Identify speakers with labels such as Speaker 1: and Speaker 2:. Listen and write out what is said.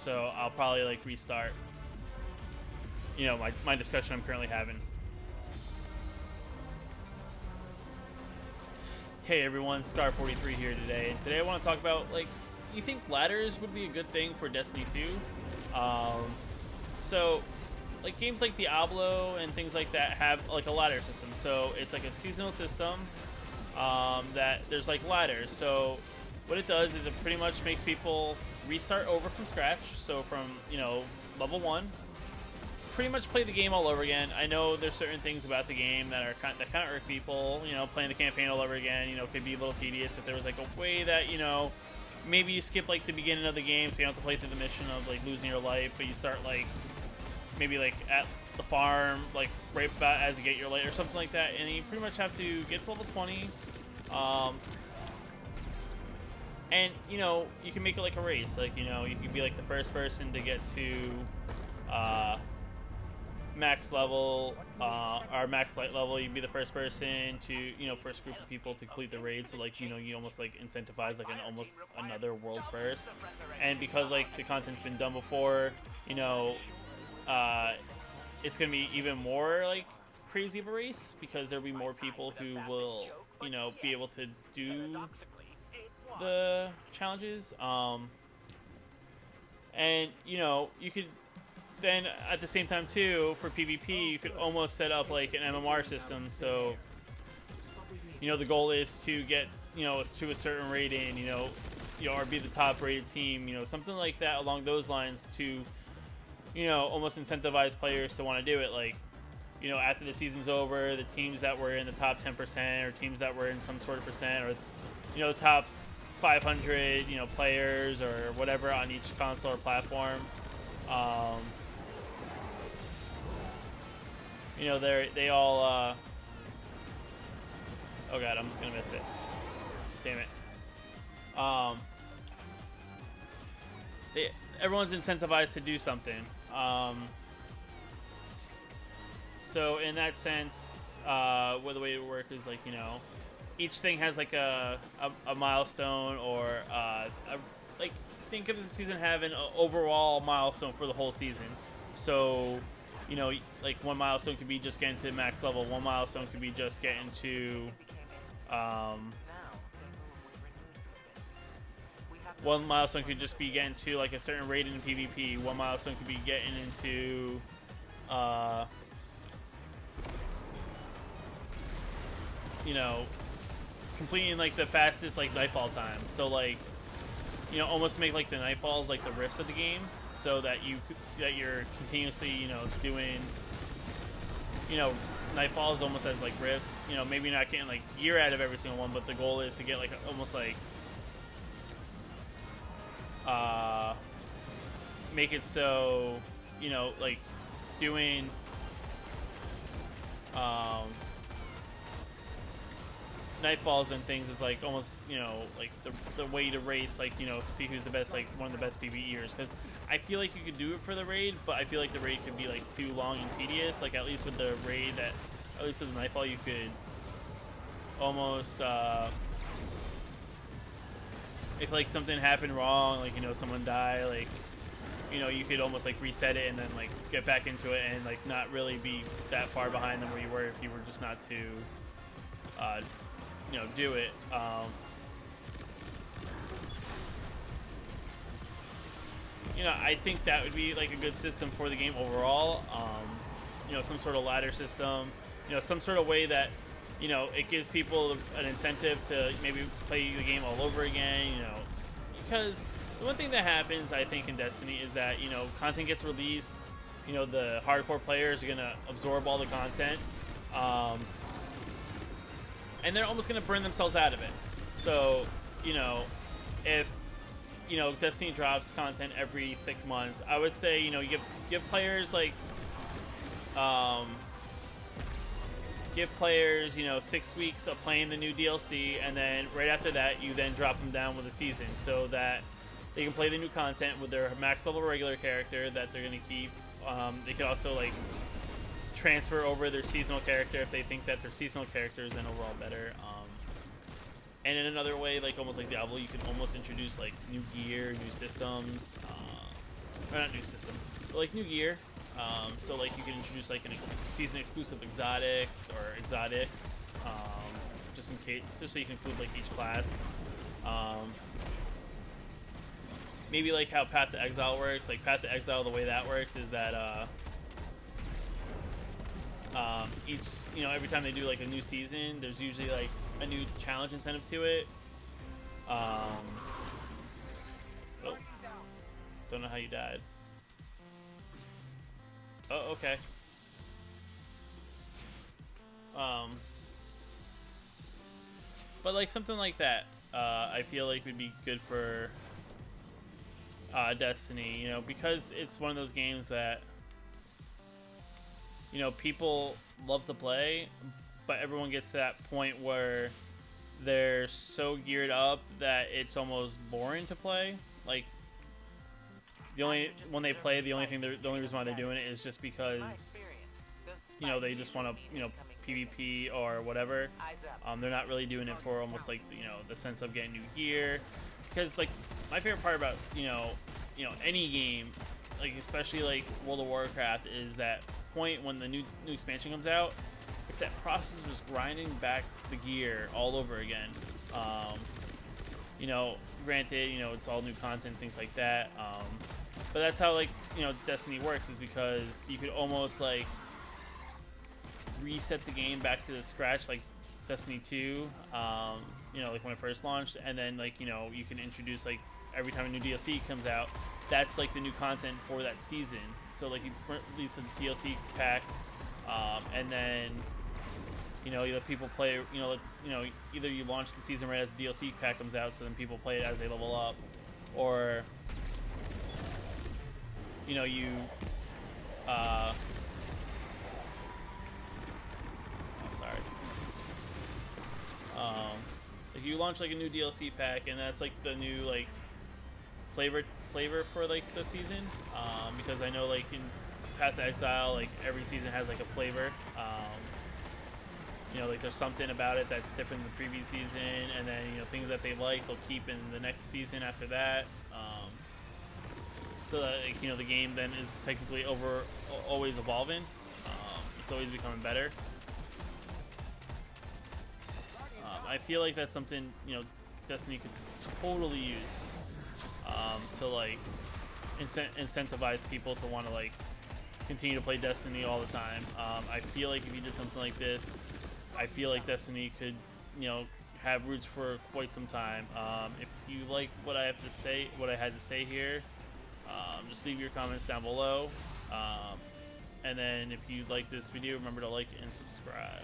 Speaker 1: So I'll probably like restart, you know, my discussion I'm currently having. Hey everyone, Scar43 here today, and today I want to talk about, like, you think ladders would be a good thing for Destiny 2? So, like, games like Diablo and things like that have, like, a ladder system. So, it's like a seasonal system that there's, like, ladders. So, what it does is it pretty much makes people restart over from scratch. So, from, you know, level 1. Pretty much play the game all over again. I know there's certain things about the game that are kind of irk people. You know, playing the campaign all over again, you know, could be a little tedious if there was like a way that, you know, maybe you skip like the beginning of the game, so you don't have to play through the mission of like losing your life, but you start like maybe like at the farm, like right about as you get your light or something like that, and you pretty much have to get to level 20. And you know, you can make it like a race. Like, you know, you can be like the first person to get to max level or max light level. You'd be the first person to, you know, first group of people to complete the raid. So like, you know, you almost like incentivize like an almost another world first. And because like the content's been done before, you know, it's gonna be even more like crazy of a race, because there'll be more people who will, you know, be able to do the challenges. And you know, you could then at the same time too, for PvP, you could almost set up like an MMR system. So, you know, the goal is to get, you know, to a certain rating, you know, or be the top rated team, you know, something like that along those lines to, you know, almost incentivize players to want to do it. Like, you know, after the season's over, the teams that were in the top 10% or teams that were in some sort of percent, or, you know, the top 500, you know, players or whatever on each console or platform, you know, they all, oh god, I'm gonna miss it. Damn it. Everyone's incentivized to do something. So in that sense, the way it works is like, you know, each thing has like a milestone, or like, think of the season having an overall milestone for the whole season. So, you know, like one milestone could be just getting to the max level. One milestone could be just getting to, one milestone could just be getting to like a certain rating in PvP. One milestone could be getting into, you know, completing like the fastest like nightfall time. So like, you know, almost make like the nightfalls like the rifts of the game, so that you're continuously, you know, doing, you know, nightfalls almost as like rifts. You know, maybe not getting like gear out of every single one, but the goal is to get like almost like make it so, you know, like doing nightfalls and things is like almost, you know, like the way to race, like, you know, see who's the best, like one of the best PvEers. Because I feel like you could do it for the raid, but I feel like the raid could be like too long and tedious. Like, at least with the raid, that at least with the nightfall, you could almost if like something happened wrong, like, you know, someone died, like, you know, you could almost like reset it and then like get back into it and like not really be that far behind them where you were if you were just not to you know, do it. You know, I think that would be like a good system for the game overall. You know, some sort of ladder system, you know, some sort of way that, you know, it gives people an incentive to maybe play the game all over again, you know, because the one thing that happens, I think, in Destiny is that, you know, content gets released, you know, the hardcore players are going to absorb all the content, and they're almost going to burn themselves out of it. So, you know, if, you know, Destiny drops content every 6 months, I would say, you know, you give players, like, give players, you know, 6 weeks of playing the new DLC, and then right after that, you then drop them down with a season, so that they can play the new content with their max level regular character that they're going to keep. They can also, like, transfer over their seasonal character if they think that their seasonal character is then overall better. And in another way, like almost like Diablo, you can almost introduce like new gear, new systems, or not new system, but like new gear. So like you can introduce like an season exclusive exotic or exotics, just in case, just so you can include like each class. Maybe like how Path to Exile works. Like Path to Exile, the way that works is that each, you know, every time they do like a new season, there's usually like a new challenge incentive to it. Oh, don't know how you died. Oh, okay. But like something like that, I feel like would be good for Destiny, you know, because it's one of those games that, you know, people love to play, but everyone gets to that point where they're so geared up that it's almost boring to play. Like, when they play, the only reason why they're doing it is just because, you know, they just want to, you know, PvP or whatever. They're not really doing it for almost like, you know, the sense of getting new gear. Because like my favorite part about, you know, any game, like especially like World of Warcraft, is that point when the new expansion comes out. It's that process of just grinding back the gear all over again. You know, granted, you know, it's all new content, things like that. But that's how, like, you know, Destiny works, is because you could almost like reset the game back to the scratch, like Destiny 2. You know, like when it first launched, and then like, you know, you can introduce like every time a new DLC comes out, that's like the new content for that season. So like you release a DLC pack, and then, you know, you let people play, you know, either you launch the season right as the DLC pack comes out, so then people play it as they level up, or, you know, you, oh, sorry. Like you launch like a new DLC pack, and that's like the new like flavor for like the season. Because I know like in Path to Exile, like every season has like a flavor. You know, like there's something about it that's different than the previous season, and then, you know, things that they like they'll keep in the next season after that. So that, like, you know, the game then is technically always evolving. It's always becoming better. I feel like that's something, you know, Destiny could totally use to like incentivize people to want to like continue to play Destiny all the time. I feel like if you did something like this, I feel like Destiny could, you know, have roots for quite some time. If you like what I have to say, what I had to say here, just leave your comments down below. And then if you like this video, remember to like and subscribe.